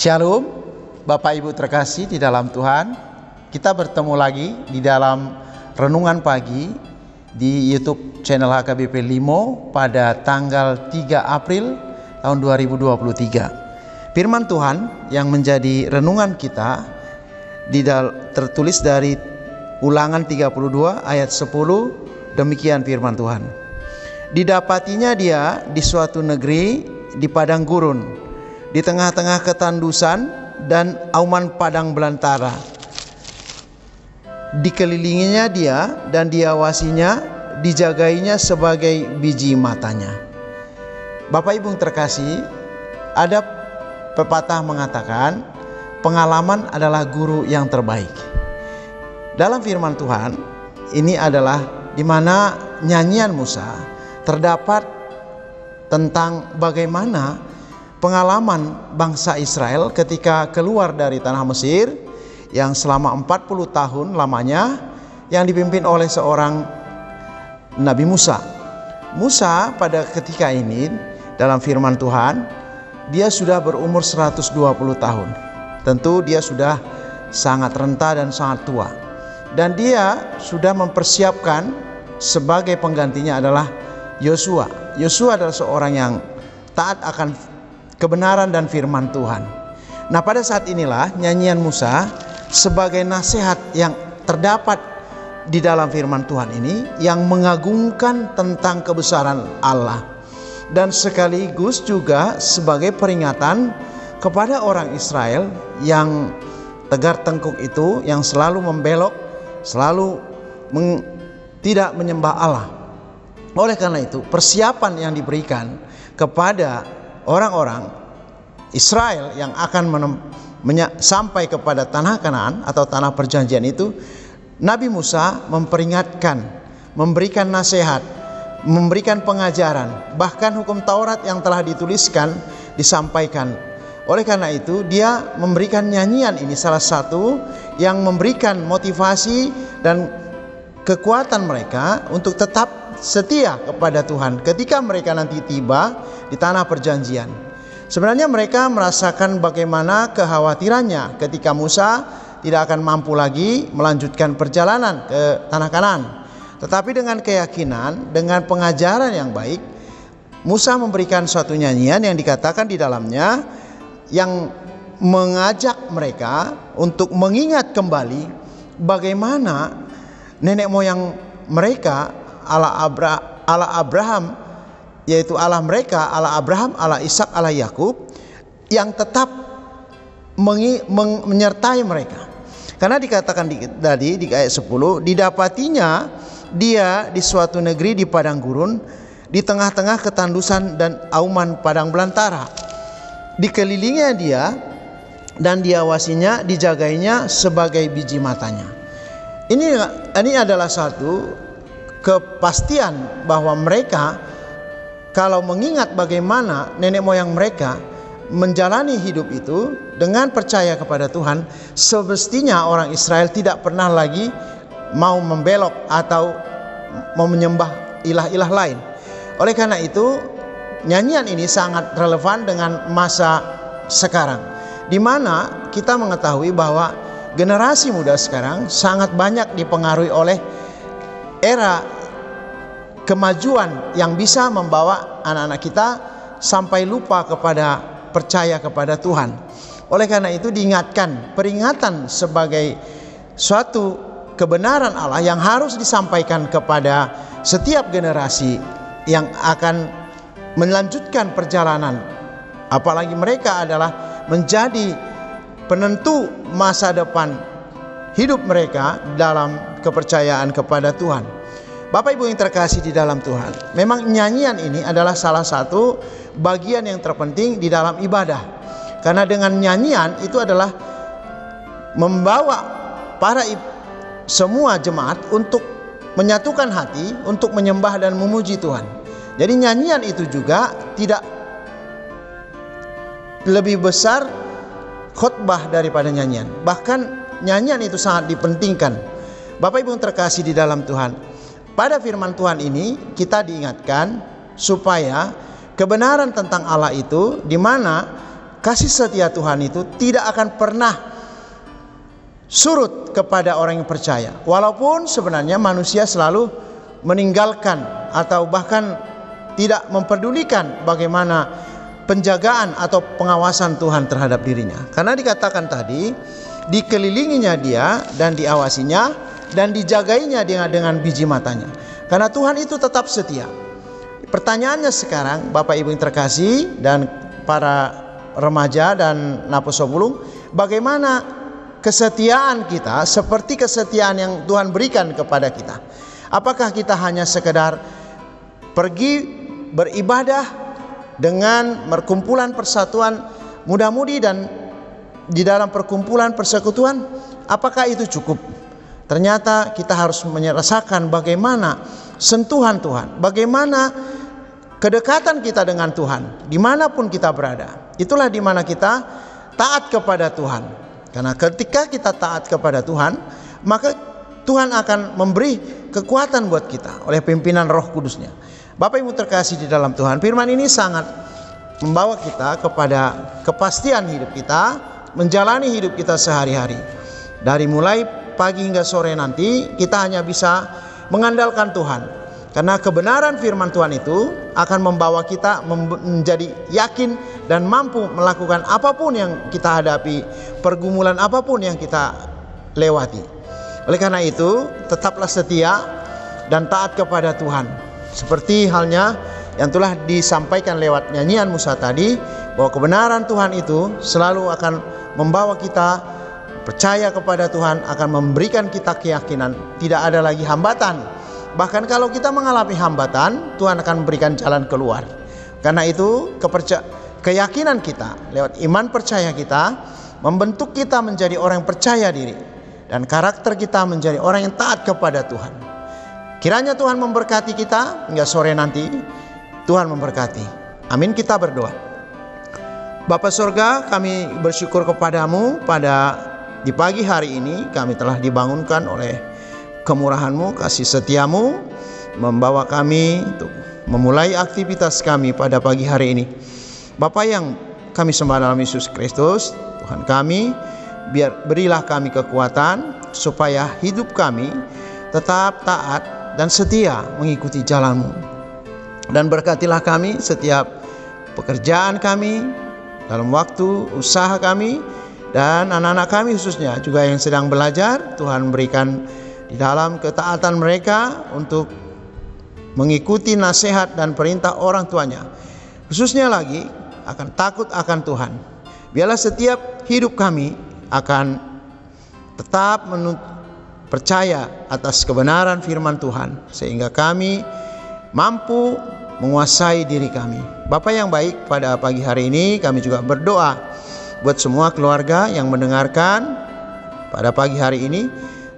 Shalom, Bapak Ibu terkasih di dalam Tuhan. Kita bertemu lagi di dalam renungan pagi di YouTube channel HKBP Limo pada tanggal 3 April tahun 2023. Firman Tuhan yang menjadi renungan kita tertulis dari Ulangan 32 ayat 10. Demikian firman Tuhan. Didapatinya dia di suatu negeri di padang gurun, di tengah-tengah ketandusan dan auman padang belantara. Dikelilinginya dia dan diawasinya, dijagainya sebagai biji matanya. Bapak Ibu terkasih, ada pepatah mengatakan pengalaman adalah guru yang terbaik. Dalam firman Tuhan ini adalah di mana nyanyian Musa terdapat tentang bagaimana pengalaman bangsa Israel ketika keluar dari tanah Mesir yang selama 40 tahun lamanya yang dipimpin oleh seorang Nabi Musa. Musa pada ketika ini dalam firman Tuhan dia sudah berumur 120 tahun. Tentu dia sudah sangat renta dan sangat tua. Dan dia sudah mempersiapkan sebagai penggantinya adalah Yosua. Yosua adalah seorang yang taat akan kebenaran dan firman Tuhan. Nah, pada saat inilah nyanyian Musa sebagai nasihat yang terdapat di dalam firman Tuhan ini yang mengagungkan tentang kebesaran Allah dan sekaligus juga sebagai peringatan kepada orang Israel yang tegar tengkuk itu, yang selalu membelok, selalu tidak menyembah Allah. Oleh karena itu, persiapan yang diberikan kepada orang-orang Israel yang akan sampai kepada tanah Kanaan atau tanah perjanjian itu, Nabi Musa memperingatkan, memberikan nasihat, memberikan pengajaran, bahkan hukum Taurat yang telah dituliskan disampaikan. Oleh karena itu dia memberikan nyanyian ini salah satu yang memberikan motivasi dan kekuatan mereka untuk tetap setia kepada Tuhan ketika mereka nanti tiba di tanah perjanjian. Sebenarnya mereka merasakan bagaimana kekhawatirannya ketika Musa tidak akan mampu lagi melanjutkan perjalanan ke tanah Kanaan. Tetapi dengan keyakinan, dengan pengajaran yang baik, Musa memberikan suatu nyanyian yang dikatakan di dalamnya yang mengajak mereka untuk mengingat kembali bagaimana nenek moyang mereka Allah Abraham, yaitu Allah mereka, Allah Abraham, Allah Ishak, Allah Yakub, yang tetap menyertai mereka. Karena dikatakan tadi di ayat 10, didapatinya dia di suatu negeri di padang gurun, di tengah-tengah ketandusan dan auman padang belantara. Dikelilinginya dia dan diawasinya, dijagainya sebagai biji matanya. Ini adalah satu kepastian bahwa mereka kalau mengingat bagaimana nenek moyang mereka menjalani hidup itu dengan percaya kepada Tuhan, semestinya orang Israel tidak pernah lagi mau membelok atau mau menyembah ilah-ilah lain. Oleh karena itu nyanyian ini sangat relevan dengan masa sekarang, di mana kita mengetahui bahwa generasi muda sekarang sangat banyak dipengaruhi oleh era kemajuan yang bisa membawa anak-anak kita sampai lupa kepada percaya kepada Tuhan. Oleh karena itu diingatkan, peringatan sebagai suatu kebenaran Allah yang harus disampaikan kepada setiap generasi yang akan melanjutkan perjalanan, apalagi mereka adalah menjadi penentu masa depan hidup mereka dalam kepercayaan kepada Tuhan. Bapak Ibu yang terkasih di dalam Tuhan, memang nyanyian ini adalah salah satu bagian yang terpenting di dalam ibadah. Karena dengan nyanyian itu adalah membawa semua jemaat untuk menyatukan hati, untuk menyembah dan memuji Tuhan. Jadi nyanyian itu juga tidak lebih besar khotbah daripada nyanyian. Bahkan nyanyian itu sangat dipentingkan. Bapak Ibu yang terkasih di dalam Tuhan, pada firman Tuhan ini kita diingatkan supaya kebenaran tentang Allah itu, di mana kasih setia Tuhan itu tidak akan pernah surut kepada orang yang percaya. Walaupun sebenarnya manusia selalu meninggalkan atau bahkan tidak memperdulikan bagaimana penjagaan atau pengawasan Tuhan terhadap dirinya. Karena dikatakan tadi, dikelilinginya dia dan diawasinya dan dijagainya dengan biji matanya. Karena Tuhan itu tetap setia. Pertanyaannya sekarang, Bapak Ibu yang terkasih dan para remaja dan naposobulung, bagaimana kesetiaan kita seperti kesetiaan yang Tuhan berikan kepada kita? Apakah kita hanya sekedar pergi beribadah dengan perkumpulan persatuan muda-mudi dan di dalam perkumpulan persekutuan? Apakah itu cukup? Ternyata kita harus merasakan bagaimana sentuhan Tuhan, bagaimana kedekatan kita dengan Tuhan dimanapun kita berada. Itulah dimana kita taat kepada Tuhan. Karena ketika kita taat kepada Tuhan, maka Tuhan akan memberi kekuatan buat kita oleh pimpinan Roh Kudusnya. Bapak Ibu terkasih di dalam Tuhan, firman ini sangat membawa kita kepada kepastian hidup kita, menjalani hidup kita sehari-hari. Dari mulai pagi hingga sore nanti, kita hanya bisa mengandalkan Tuhan. Karena kebenaran firman Tuhan itu akan membawa kita menjadi yakin dan mampu melakukan apapun yang kita hadapi, pergumulan apapun yang kita lewati. Oleh karena itu, tetaplah setia dan taat kepada Tuhan. Seperti halnya yang telah disampaikan lewat nyanyian Musa tadi, bahwa kebenaran Tuhan itu selalu akan membawa kita percaya kepada Tuhan, akan memberikan kita keyakinan. Tidak ada lagi hambatan. Bahkan kalau kita mengalami hambatan, Tuhan akan memberikan jalan keluar. Karena itu keyakinan kita lewat iman percaya kita membentuk kita menjadi orang yang percaya diri, dan karakter kita menjadi orang yang taat kepada Tuhan. Kiranya Tuhan memberkati kita hingga sore nanti. Tuhan memberkati. Amin. Kita berdoa. Bapa Sorga, kami bersyukur kepadamu di pagi hari ini kami telah dibangunkan oleh kemurahan-Mu, kasih setiamu, membawa kami untuk memulai aktivitas kami pada pagi hari ini. Bapa yang kami sembah dalam Yesus Kristus, Tuhan kami, berilah kami kekuatan supaya hidup kami tetap taat dan setia mengikuti jalan-Mu. Dan berkatilah kami setiap pekerjaan kami, dalam waktu usaha kami, dan anak-anak kami khususnya juga yang sedang belajar. Tuhan berikan di dalam ketaatan mereka untuk mengikuti nasihat dan perintah orang tuanya, khususnya lagi akan takut akan Tuhan. Biarlah setiap hidup kami akan tetap percaya atas kebenaran firman Tuhan, sehingga kami mampu menguasai diri kami. Bapa yang baik, pada pagi hari ini kami juga berdoa buat semua keluarga yang mendengarkan pada pagi hari ini.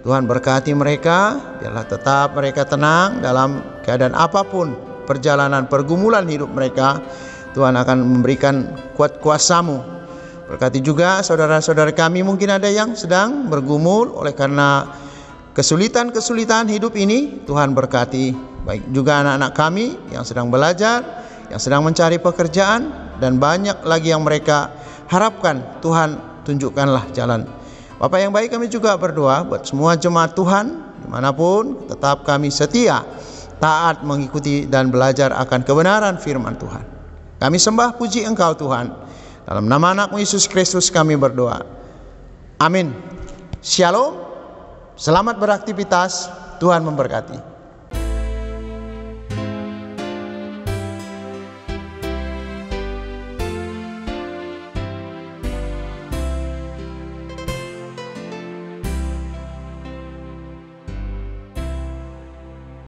Tuhan berkati mereka, biarlah tetap mereka tenang dalam keadaan apapun perjalanan pergumulan hidup mereka. Tuhan akan memberikan kuat kuasa-Mu. Berkati juga saudara-saudara kami, mungkin ada yang sedang bergumul oleh karena kesulitan-kesulitan hidup ini. Tuhan berkati baik juga anak-anak kami yang sedang belajar, yang sedang mencari pekerjaan, dan banyak lagi yang mereka harapkan. Tuhan tunjukkanlah jalan. Bapak yang baik, kami juga berdoa buat semua jemaat Tuhan dimanapun, tetap kami setia, taat mengikuti dan belajar akan kebenaran firman Tuhan. Kami sembah puji Engkau Tuhan, dalam nama anak-Mu Yesus Kristus kami berdoa. Amin. Shalom. Selamat beraktivitas. Tuhan memberkati.